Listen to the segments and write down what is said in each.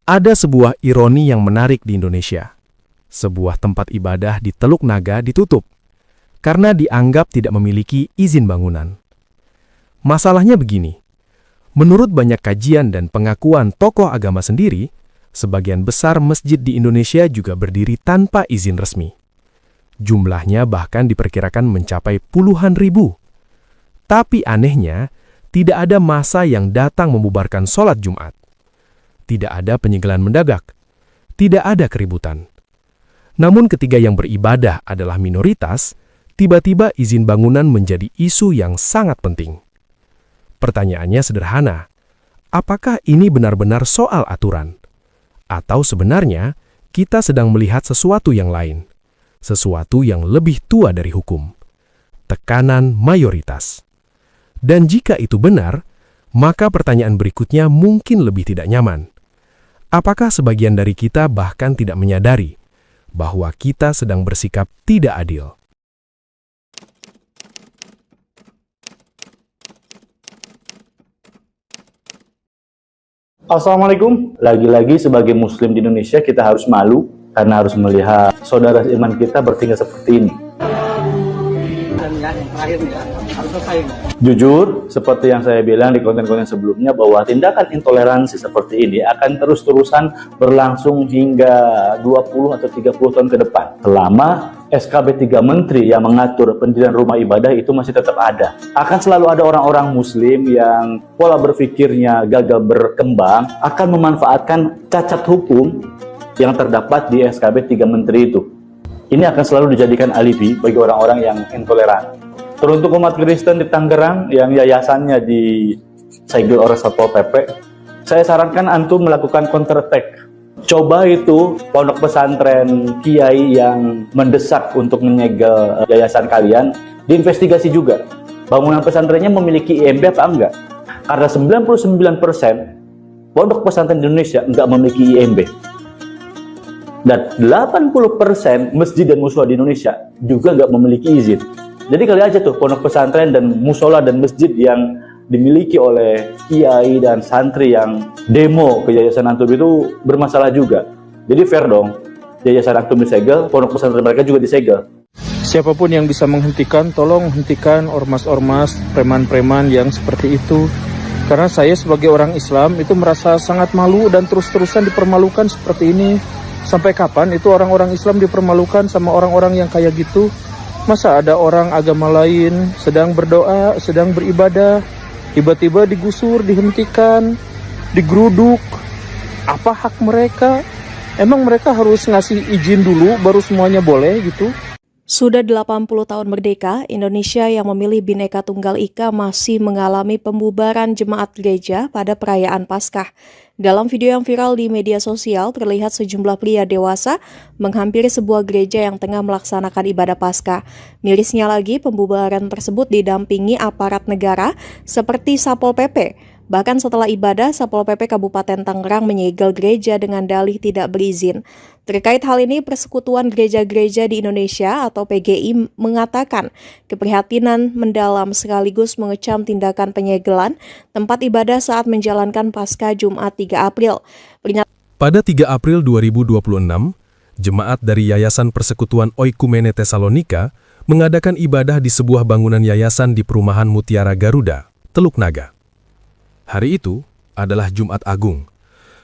Ada sebuah ironi yang menarik di Indonesia. Sebuah tempat ibadah di Teluk Naga ditutup karena dianggap tidak memiliki izin bangunan. Masalahnya begini, menurut banyak kajian dan pengakuan tokoh agama sendiri, sebagian besar masjid di Indonesia juga berdiri tanpa izin resmi. Jumlahnya bahkan diperkirakan mencapai puluhan ribu. Tapi anehnya, tidak ada massa yang datang membubarkan sholat Jumat. Tidak ada penyegelan mendadak. Tidak ada keributan. Namun ketika yang beribadah adalah minoritas, tiba-tiba izin bangunan menjadi isu yang sangat penting. Pertanyaannya sederhana, apakah ini benar-benar soal aturan? Atau sebenarnya kita sedang melihat sesuatu yang lain? Sesuatu yang lebih tua dari hukum. Tekanan mayoritas. Dan jika itu benar, maka pertanyaan berikutnya mungkin lebih tidak nyaman. Apakah sebagian dari kita bahkan tidak menyadari bahwa kita sedang bersikap tidak adil? Assalamualaikum. Lagi-lagi sebagai muslim di Indonesia kita harus malu karena harus melihat saudara iman kita bertingkah seperti ini. Jujur, seperti yang saya bilang di konten-konten sebelumnya, bahwa tindakan intoleransi seperti ini akan terus-terusan berlangsung hingga 20 atau 30 tahun ke depan. Selama SKB 3 Menteri yang mengatur pendirian rumah ibadah itu masih tetap ada. Akan selalu ada orang-orang muslim yang pola berpikirnya gagal berkembang, akan memanfaatkan cacat hukum yang terdapat di SKB 3 Menteri itu. Ini akan selalu dijadikan alibi bagi orang-orang yang intoleran. Teruntuk umat Kristen di Tangerang yang yayasannya disegel oleh Satpol PP, saya sarankan antum melakukan counter attack. Coba itu pondok pesantren kiai yang mendesak untuk menyegel yayasan kalian, diinvestigasi juga. Bangunan pesantrennya memiliki IMB apa enggak? Karena 99% pondok pesantren di Indonesia enggak memiliki IMB. Dan 80% masjid dan musola di Indonesia juga enggak memiliki izin. Jadi kali aja tuh pondok pesantren dan musola dan masjid yang dimiliki oleh kiai dan santri yang demo ke yayasan antum itu bermasalah juga. Jadi fair dong, yayasan antum disegel, pondok pesantren mereka juga disegel. Siapapun yang bisa menghentikan, tolong hentikan ormas-ormas, preman-preman yang seperti itu. Karena saya sebagai orang Islam itu merasa sangat malu dan terus-terusan dipermalukan seperti ini. Sampai kapan itu orang-orang Islam dipermalukan sama orang-orang yang kayak gitu? Masa ada orang agama lain sedang berdoa, sedang beribadah, tiba-tiba digusur, dihentikan, digeruduk? Apa hak mereka? Emang mereka harus ngasih izin dulu baru semuanya boleh gitu? Sudah 80 tahun merdeka, Indonesia yang memilih Bhinneka Tunggal Ika masih mengalami pembubaran jemaat gereja pada perayaan Paskah. Dalam video yang viral di media sosial, terlihat sejumlah pria dewasa menghampiri sebuah gereja yang tengah melaksanakan ibadah Paskah. Mirisnya lagi, pembubaran tersebut didampingi aparat negara seperti Satpol PP. Bahkan setelah ibadah, Satpol PP Kabupaten Tangerang menyegel gereja dengan dalih tidak berizin. Terkait hal ini, Persekutuan Gereja-Gereja di Indonesia atau PGI mengatakan keprihatinan mendalam sekaligus mengecam tindakan penyegelan tempat ibadah saat menjalankan Paskah Jumat 3 April. Pada 3 April 2026, jemaat dari Yayasan Persekutuan Oikumene Tesalonika mengadakan ibadah di sebuah bangunan yayasan di Perumahan Mutiara Garuda, Teluk Naga. Hari itu adalah Jumat Agung,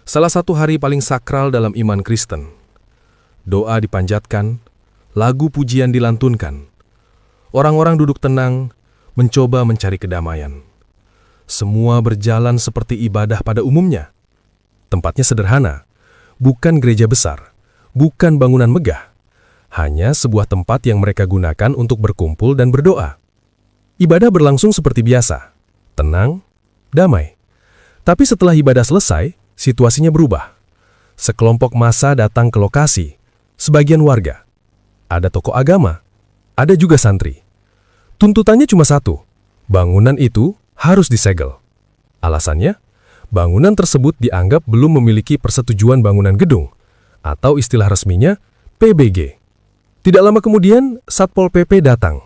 salah satu hari paling sakral dalam iman Kristen. Doa dipanjatkan, lagu pujian dilantunkan. Orang-orang duduk tenang, mencoba mencari kedamaian. Semua berjalan seperti ibadah pada umumnya. Tempatnya sederhana, bukan gereja besar, bukan bangunan megah, hanya sebuah tempat yang mereka gunakan untuk berkumpul dan berdoa. Ibadah berlangsung seperti biasa, tenang, damai. Tapi setelah ibadah selesai, situasinya berubah. Sekelompok massa datang ke lokasi, sebagian warga. Ada tokoh agama, ada juga santri. Tuntutannya cuma satu, bangunan itu harus disegel. Alasannya, bangunan tersebut dianggap belum memiliki persetujuan bangunan gedung, atau istilah resminya PBG. Tidak lama kemudian, Satpol PP datang,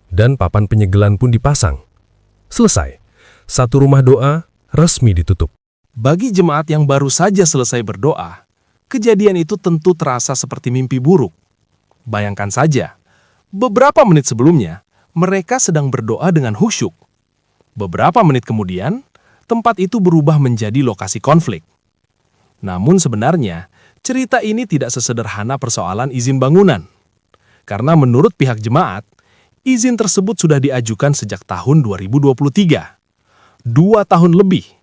dan papan penyegelan pun dipasang. Selesai, satu rumah doa resmi ditutup. Bagi jemaat yang baru saja selesai berdoa, kejadian itu tentu terasa seperti mimpi buruk. Bayangkan saja, beberapa menit sebelumnya, mereka sedang berdoa dengan khusyuk. Beberapa menit kemudian, tempat itu berubah menjadi lokasi konflik. Namun sebenarnya, cerita ini tidak sesederhana persoalan izin bangunan. Karena menurut pihak jemaat, izin tersebut sudah diajukan sejak tahun 2023. 2 tahun lebih.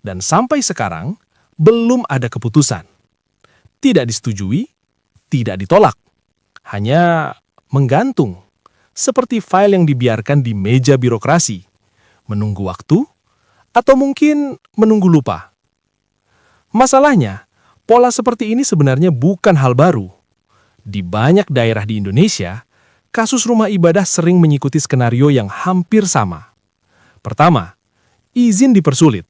Dan sampai sekarang, belum ada keputusan. Tidak disetujui, tidak ditolak. Hanya menggantung, seperti file yang dibiarkan di meja birokrasi, menunggu waktu, atau mungkin menunggu lupa. Masalahnya, pola seperti ini sebenarnya bukan hal baru. Di banyak daerah di Indonesia, kasus rumah ibadah sering mengikuti skenario yang hampir sama. Pertama, izin dipersulit.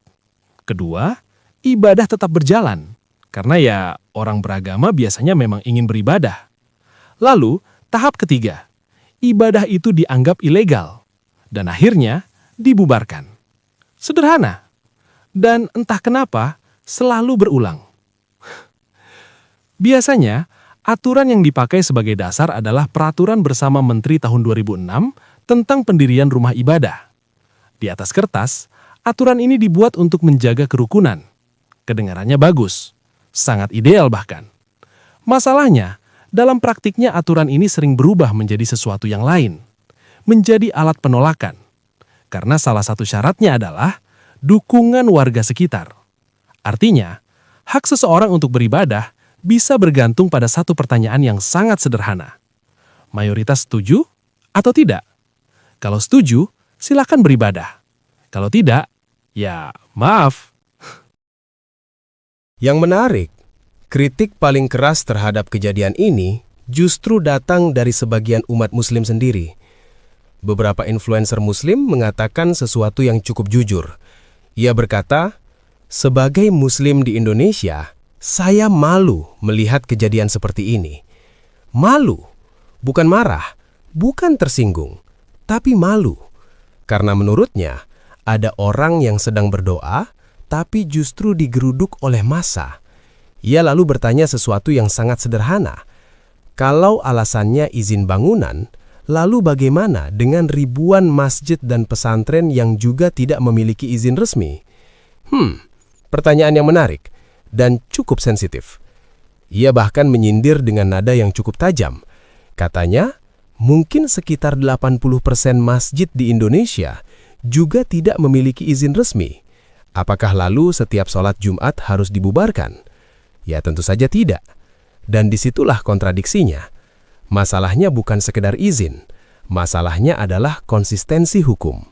Kedua, ibadah tetap berjalan, karena ya orang beragama biasanya memang ingin beribadah. Lalu, tahap ketiga, ibadah itu dianggap ilegal, dan akhirnya dibubarkan. Sederhana, dan entah kenapa selalu berulang. Biasanya, aturan yang dipakai sebagai dasar adalah Peraturan Bersama Menteri tahun 2006 tentang pendirian rumah ibadah. Di atas kertas, aturan ini dibuat untuk menjaga kerukunan. Kedengarannya bagus, sangat ideal bahkan. Masalahnya, dalam praktiknya aturan ini sering berubah menjadi sesuatu yang lain, menjadi alat penolakan. Karena salah satu syaratnya adalah dukungan warga sekitar. Artinya, hak seseorang untuk beribadah bisa bergantung pada satu pertanyaan yang sangat sederhana. Mayoritas setuju atau tidak? Kalau setuju, silakan beribadah. Kalau tidak, ya maaf. Yang menarik, kritik paling keras terhadap kejadian ini justru datang dari sebagian umat Muslim sendiri. Beberapa influencer Muslim mengatakan sesuatu yang cukup jujur. Ia berkata, "Sebagai Muslim di Indonesia, saya malu melihat kejadian seperti ini. Malu, bukan marah, bukan tersinggung, tapi malu. Karena menurutnya, ada orang yang sedang berdoa, tapi justru digeruduk oleh massa." Ia lalu bertanya sesuatu yang sangat sederhana. Kalau alasannya izin bangunan, lalu bagaimana dengan ribuan masjid dan pesantren yang juga tidak memiliki izin resmi? Pertanyaan yang menarik dan cukup sensitif. Ia bahkan menyindir dengan nada yang cukup tajam. Katanya, mungkin sekitar 80% masjid di Indonesia juga tidak memiliki izin resmi. Apakah lalu setiap sholat Jumat harus dibubarkan? Ya tentu saja tidak. Dan disitulah kontradiksinya. Masalahnya bukan sekedar izin. Masalahnya adalah konsistensi hukum.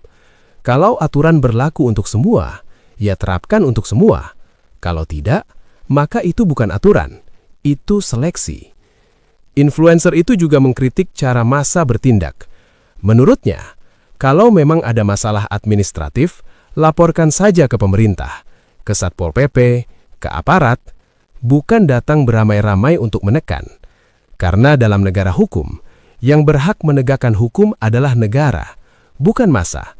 Kalau aturan berlaku untuk semua, ya terapkan untuk semua. Kalau tidak, maka itu bukan aturan. Itu seleksi. Influencer itu juga mengkritik cara massa bertindak. Menurutnya, kalau memang ada masalah administratif, laporkan saja ke pemerintah, ke Satpol PP, ke aparat, bukan datang beramai-ramai untuk menekan. Karena dalam negara hukum, yang berhak menegakkan hukum adalah negara, bukan massa.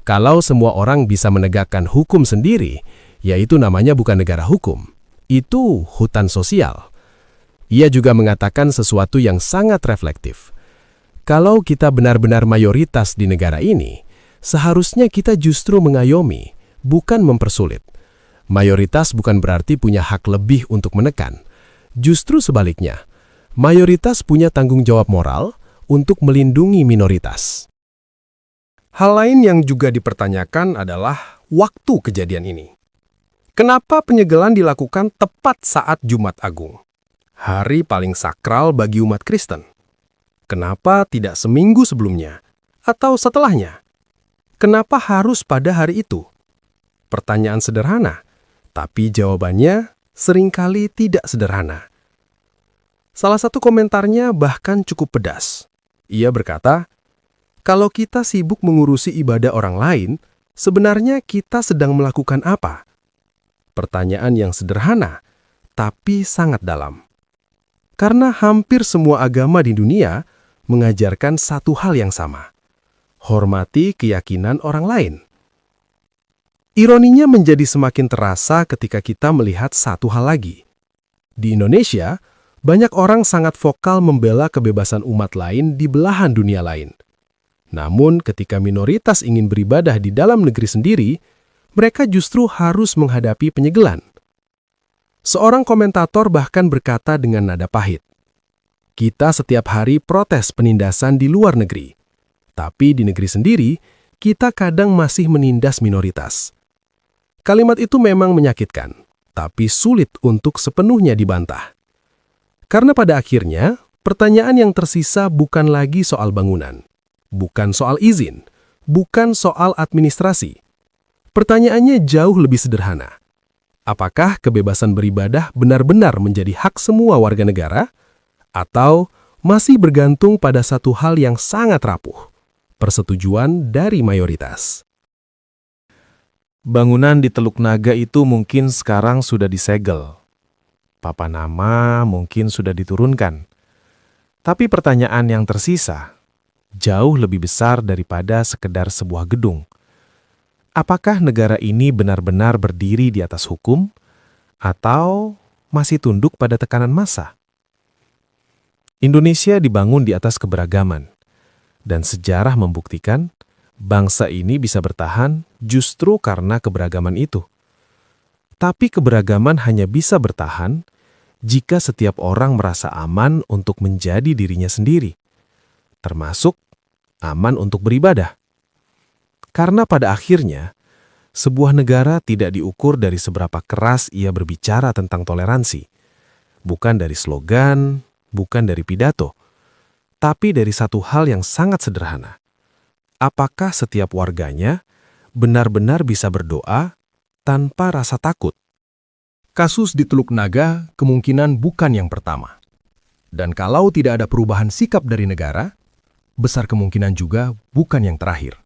Kalau semua orang bisa menegakkan hukum sendiri, yaitu namanya bukan negara hukum. Itu hutan sosial. Ia juga mengatakan sesuatu yang sangat reflektif. Kalau kita benar-benar mayoritas di negara ini, seharusnya kita justru mengayomi, bukan mempersulit. Mayoritas bukan berarti punya hak lebih untuk menekan. Justru sebaliknya, mayoritas punya tanggung jawab moral untuk melindungi minoritas. Hal lain yang juga dipertanyakan adalah waktu kejadian ini. Kenapa penyegelan dilakukan tepat saat Jumat Agung? Hari paling sakral bagi umat Kristen. Kenapa tidak seminggu sebelumnya atau setelahnya? Kenapa harus pada hari itu? Pertanyaan sederhana, tapi jawabannya seringkali tidak sederhana. Salah satu komentarnya bahkan cukup pedas. Ia berkata, kalau kita sibuk mengurusi ibadah orang lain, sebenarnya kita sedang melakukan apa? Pertanyaan yang sederhana, tapi sangat dalam. Karena hampir semua agama di dunia mengajarkan satu hal yang sama. Hormati keyakinan orang lain. Ironinya menjadi semakin terasa ketika kita melihat satu hal lagi. Di Indonesia, banyak orang sangat vokal membela kebebasan umat lain di belahan dunia lain. Namun ketika minoritas ingin beribadah di dalam negeri sendiri, mereka justru harus menghadapi penyegelan. Seorang komentator bahkan berkata dengan nada pahit, "Kita setiap hari protes penindasan di luar negeri, tapi di negeri sendiri, kita kadang masih menindas minoritas." Kalimat itu memang menyakitkan, tapi sulit untuk sepenuhnya dibantah. Karena pada akhirnya, pertanyaan yang tersisa bukan lagi soal bangunan, bukan soal izin, bukan soal administrasi. Pertanyaannya jauh lebih sederhana. Apakah kebebasan beribadah benar-benar menjadi hak semua warga negara? Atau masih bergantung pada satu hal yang sangat rapuh, persetujuan dari mayoritas? Bangunan di Teluk Naga itu mungkin sekarang sudah disegel. Papan nama mungkin sudah diturunkan. Tapi pertanyaan yang tersisa jauh lebih besar daripada sekedar sebuah gedung. Apakah negara ini benar-benar berdiri di atas hukum atau masih tunduk pada tekanan massa? Indonesia dibangun di atas keberagaman, dan sejarah membuktikan bangsa ini bisa bertahan justru karena keberagaman itu. Tapi keberagaman hanya bisa bertahan jika setiap orang merasa aman untuk menjadi dirinya sendiri, termasuk aman untuk beribadah. Karena pada akhirnya, sebuah negara tidak diukur dari seberapa keras ia berbicara tentang toleransi, bukan dari slogan, bukan dari pidato, tapi dari satu hal yang sangat sederhana. Apakah setiap warganya benar-benar bisa berdoa tanpa rasa takut? Kasus di Teluk Naga kemungkinan bukan yang pertama. Dan kalau tidak ada perubahan sikap dari negara, besar kemungkinan juga bukan yang terakhir.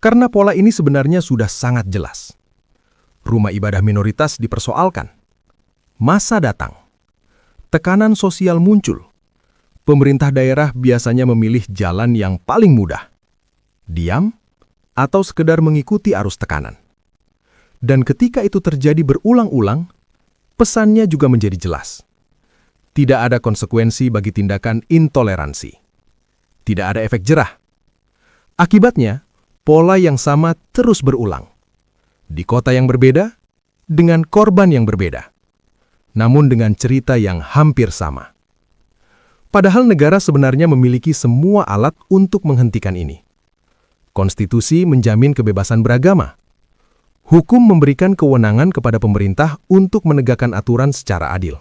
Karena pola ini sebenarnya sudah sangat jelas. Rumah ibadah minoritas dipersoalkan. Masa datang. Tekanan sosial muncul. Pemerintah daerah biasanya memilih jalan yang paling mudah. Diam, atau sekedar mengikuti arus tekanan. Dan ketika itu terjadi berulang-ulang, pesannya juga menjadi jelas. Tidak ada konsekuensi bagi tindakan intoleransi. Tidak ada efek jerah. Akibatnya, pola yang sama terus berulang. Di kota yang berbeda, dengan korban yang berbeda. Namun dengan cerita yang hampir sama. Padahal negara sebenarnya memiliki semua alat untuk menghentikan ini. Konstitusi menjamin kebebasan beragama. Hukum memberikan kewenangan kepada pemerintah untuk menegakkan aturan secara adil.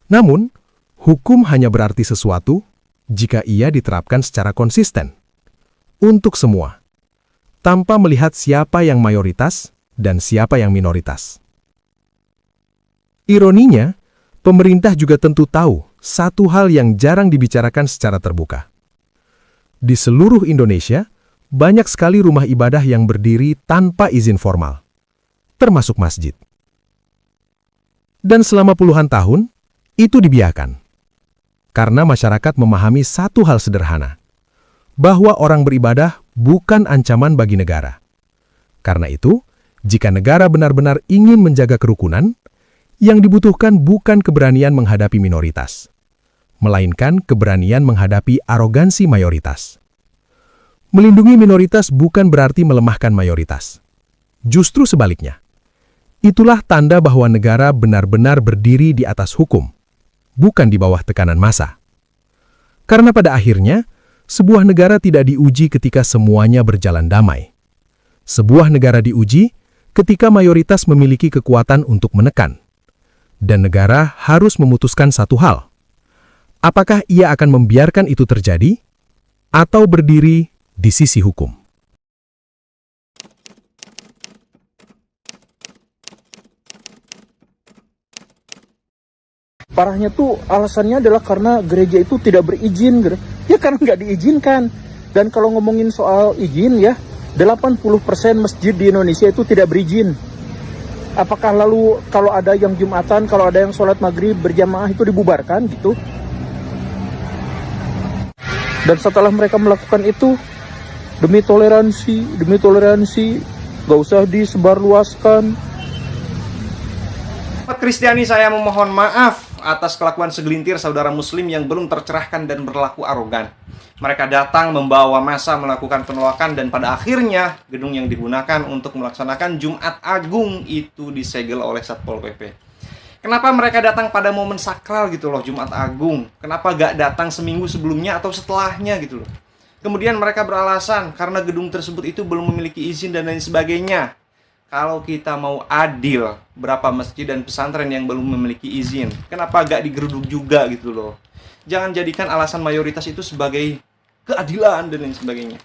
Namun, hukum hanya berarti sesuatu jika ia diterapkan secara konsisten. Untuk semua, tanpa melihat siapa yang mayoritas dan siapa yang minoritas. Ironinya, pemerintah juga tentu tahu satu hal yang jarang dibicarakan secara terbuka. Di seluruh Indonesia, banyak sekali rumah ibadah yang berdiri tanpa izin formal, termasuk masjid. Dan selama puluhan tahun, itu dibiarkan. Karena masyarakat memahami satu hal sederhana, bahwa orang beribadah bukan ancaman bagi negara. Karena itu, jika negara benar-benar ingin menjaga kerukunan, yang dibutuhkan bukan keberanian menghadapi minoritas, melainkan keberanian menghadapi arogansi mayoritas. Melindungi minoritas bukan berarti melemahkan mayoritas. Justru sebaliknya. Itulah tanda bahwa negara benar-benar berdiri di atas hukum, bukan di bawah tekanan massa. Karena pada akhirnya, sebuah negara tidak diuji ketika semuanya berjalan damai. Sebuah negara diuji ketika mayoritas memiliki kekuatan untuk menekan. Dan negara harus memutuskan satu hal. Apakah ia akan membiarkan itu terjadi, atau berdiri di sisi hukum? Parahnya tuh alasannya adalah karena gereja itu tidak berizin. Ya karena nggak diizinkan. Dan kalau ngomongin soal izin ya, 80% masjid di Indonesia itu tidak berizin. Apakah lalu kalau ada yang Jumatan, kalau ada yang sholat maghrib berjamaah itu dibubarkan gitu? Dan setelah mereka melakukan itu, demi toleransi, gak usah disebarluaskan. Umat Kristiani, saya memohon maaf atas kelakuan segelintir saudara muslim yang belum tercerahkan dan berlaku arogan. Mereka datang membawa massa melakukan penolakan dan pada akhirnya gedung yang digunakan untuk melaksanakan Jumat Agung itu disegel oleh Satpol PP. Kenapa mereka datang pada momen sakral gitu loh, Jumat Agung? Kenapa gak datang seminggu sebelumnya atau setelahnya gitu loh? Kemudian mereka beralasan karena gedung tersebut itu belum memiliki izin dan lain sebagainya. Kalau kita mau adil, berapa masjid dan pesantren yang belum memiliki izin? Kenapa gak digeruduk juga gitu loh? Jangan jadikan alasan mayoritas itu sebagai keadilan dan lain sebagainya.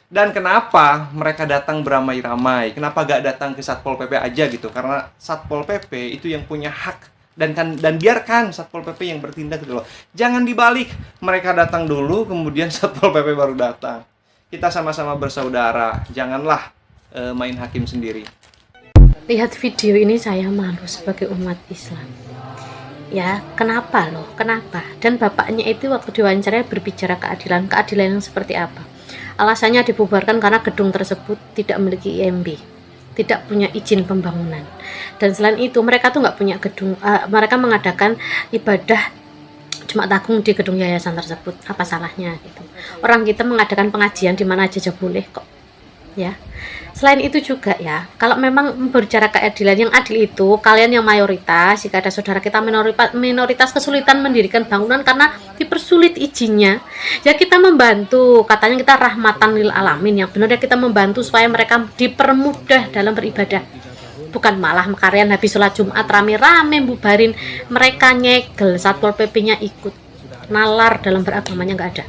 Dan kenapa mereka datang beramai-ramai? Kenapa gak datang ke Satpol PP aja gitu? Karena Satpol PP itu yang punya hak dan biarkan Satpol PP yang bertindak gitu loh. Jangan dibalik, mereka datang dulu kemudian Satpol PP baru datang. Kita sama-sama bersaudara, janganlah main hakim sendiri. Lihat video ini saya malu sebagai umat Islam. Ya, kenapa loh? Kenapa? Dan bapaknya itu waktu diwawancara berbicara keadilan yang seperti apa? Alasannya dibubarkan karena gedung tersebut tidak memiliki IMB, tidak punya izin pembangunan. Dan selain itu mereka tuh nggak punya gedung, mereka mengadakan ibadah Jumat Agung di gedung yayasan tersebut. Apa salahnya gitu? Orang kita mengadakan pengajian di mana aja boleh kok. Ya. Selain itu juga ya, kalau memang berbicara keadilan, yang adil itu kalian yang mayoritas, jika ada saudara kita minoritas kesulitan mendirikan bangunan karena dipersulit izinnya, ya kita membantu, katanya kita rahmatan lil alamin, yang benar ya kita membantu supaya mereka dipermudah dalam beribadah, bukan malah kalian habis sholat Jumat rame-rame bubarin, mereka nyegel, Satpol PP-nya ikut, nalar dalam beragamanya nggak ada.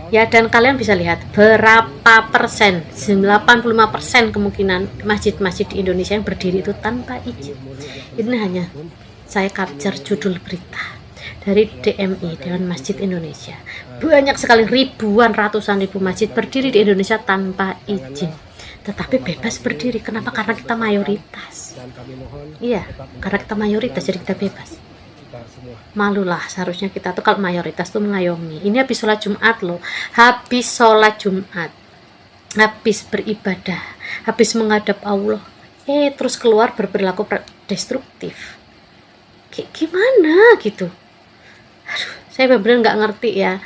Ya, dan kalian bisa lihat berapa persen, 85% kemungkinan masjid-masjid di Indonesia yang berdiri itu tanpa izin. Ini hanya saya capture judul berita dari DMI, Dewan Masjid Indonesia. Banyak sekali, ribuan, ratusan ribu masjid berdiri di Indonesia tanpa izin. Tetapi bebas berdiri. Kenapa? Karena kita mayoritas. Iya, karena kita mayoritas jadi kita bebas. Malulah seharusnya kita tuh kalau mayoritas tuh mengayomi. Ini habis sholat Jumat loh, habis sholat Jumat, habis beribadah, habis menghadap Allah, terus keluar berperilaku destruktif. Kayak gimana gitu? Aduh, saya benar-benar nggak ngerti ya.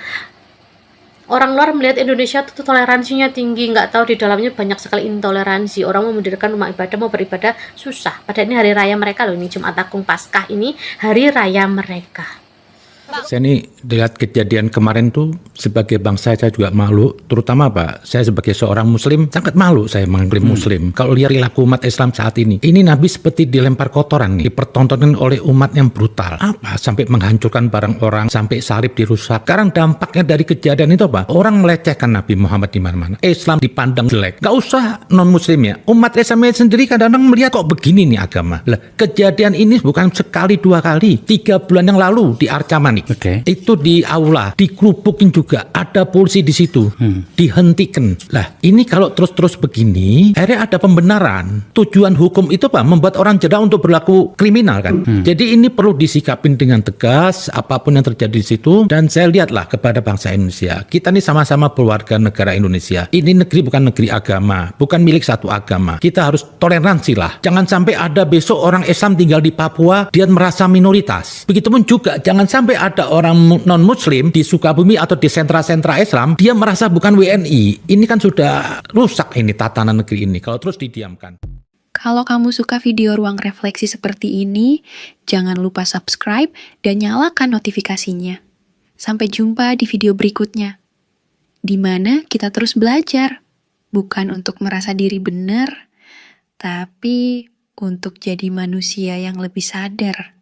Orang luar melihat Indonesia itu toleransinya tinggi, nggak tahu di dalamnya banyak sekali intoleransi. Orang mau mendirikan rumah ibadah, mau beribadah susah. Padahal ini hari raya mereka loh, ini Jumat Agung Paskah ini hari raya mereka. Saya ini lihat kejadian kemarin tuh sebagai bangsa saya juga malu, terutama Pak, saya sebagai seorang muslim sangat malu saya mengklaim muslim. Kalau lihat perilaku umat Islam saat ini Nabi seperti dilempar kotoran nih, dipertontonkan oleh umat yang brutal. Apa? Sampai menghancurkan barang orang, sampai salib dirusak. Sekarang dampaknya dari kejadian itu apa? Orang melecehkan Nabi Muhammad di mana-mana. Islam dipandang jelek. Gak usah non muslimnya, umat Islam sendiri kadang-kadang melihat kok begini nih agama. Lah, kejadian ini bukan sekali dua kali, 3 bulan yang lalu di Arcaman. Itu di aula, dikerupukin juga, ada polisi di situ, dihentikan. Lah, ini kalau terus-terus begini, akhirnya ada pembenaran. Tujuan hukum itu Pak, membuat orang jeda untuk berlaku kriminal kan. Jadi ini perlu disikapin dengan tegas, apapun yang terjadi di situ. Dan saya lihatlah kepada bangsa Indonesia, kita ini sama-sama keluarga negara Indonesia. Ini negeri bukan negeri agama, bukan milik satu agama. Kita harus toleransi lah. Jangan sampai ada besok orang Islam tinggal di Papua, dia merasa minoritas. Begitupun juga, jangan sampai ada orang non-muslim di Sukabumi atau di sentra-sentra Islam, dia merasa bukan WNI. Ini kan sudah rusak ini tatanan negeri ini kalau terus didiamkan. Kalau kamu suka video Ruang Refleksi seperti ini, jangan lupa subscribe dan nyalakan notifikasinya. Sampai jumpa di video berikutnya, di mana kita terus belajar, bukan untuk merasa diri benar, tapi untuk jadi manusia yang lebih sadar.